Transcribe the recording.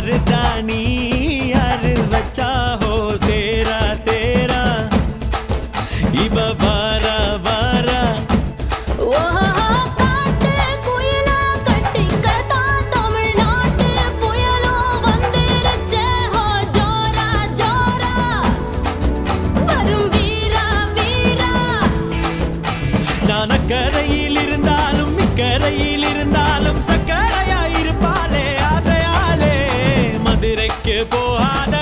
मर्दानी यार बच्चा हो तेरा तेरा इब बारा बारा நான் அக்கரையில் இருந்தாலும் இக்கரையில் இருந்தாலும் சக்கரையாயிருப்பாளே ஆசையாலே மதுரைக்கு போகாத